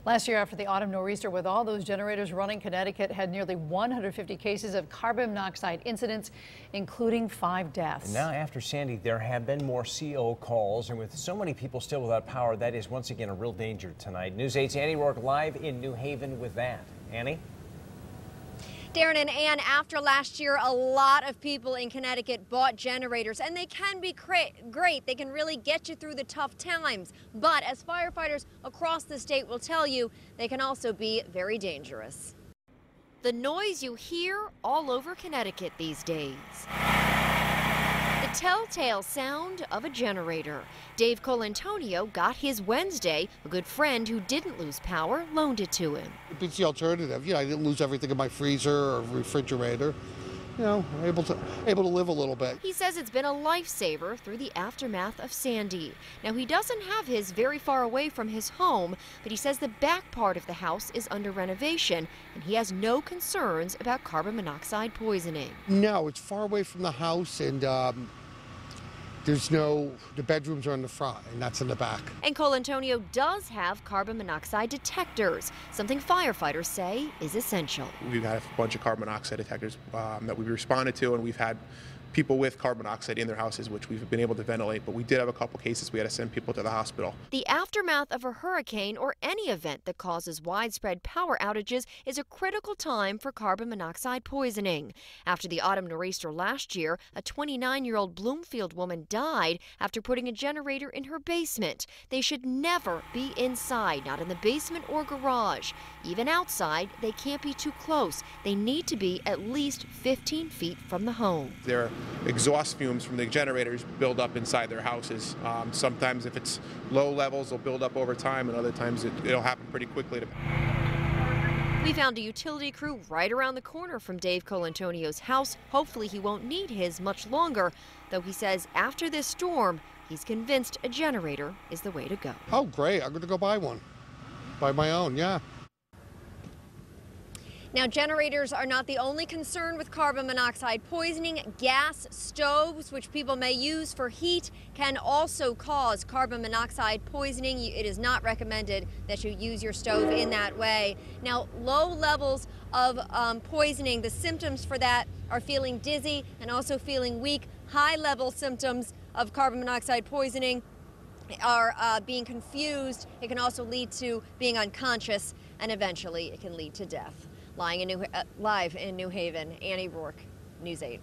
Last year, after the autumn nor'easter, with all those generators running, Connecticut had nearly 150 cases of carbon monoxide incidents, including 5 deaths. And now, after Sandy, there have been more CO calls, and with so many people still without power, that is once again a real danger tonight. News 8's Annie Rourke live in New Haven with that. Annie? Darren and Ann, after last year, a lot of people in Connecticut bought generators, and they can be great. They can really get you through the tough times. But as firefighters across the state will tell you, they can also be very dangerous. The noise you hear all over Connecticut these days. The telltale sound of a generator. Dave Colantonio got his Wednesday. A good friend who didn't lose power loaned it to him. It's the alternative. I didn't lose everything in my freezer or refrigerator. Able to live a little bit. He says it's been a lifesaver through the aftermath of Sandy. Now, he doesn't have his very far away from his home, but he says the back part of the house is under renovation, and he has no concerns about carbon monoxide poisoning. No, it's far away from the house, and the bedrooms are in the front, and that's in the back. And Colantonio does have carbon monoxide detectors, something firefighters say is essential. We've got a bunch of carbon monoxide detectors that we've responded to, and we've had people with carbon monoxide in their houses, which we've been able to ventilate, but we did have a couple cases we had to send people to the hospital. The aftermath of a hurricane or any event that causes widespread power outages is a critical time for carbon monoxide poisoning. After the autumn nor'easter last year, a 29-year-old Bloomfield woman died after putting a generator in her basement. They should never be inside, not in the basement or garage. Even outside, they can't be too close. They need to be at least 15 feet from the home. Their exhaust fumes from the generators build up inside their houses. Sometimes if it's low levels, they'll build up over time, and other times it'll happen pretty quickly. We found a utility crew right around the corner from Dave Colantonio's house. Hopefully he won't need his much longer, though he says after this storm, he's convinced a generator is the way to go. Oh, great. I'm going to go buy one. Buy my own, yeah. Now, generators are not the only concern with carbon monoxide poisoning. Gas stoves, which people may use for heat, can also cause carbon monoxide poisoning. It is not recommended that you use your stove in that way. Now, low levels of poisoning, the symptoms for that are feeling dizzy and also feeling weak. High-level symptoms of carbon monoxide poisoning are being confused. It can also lead to being unconscious, and eventually it can lead to death. Live in New Haven, Annie Rourke, News 8.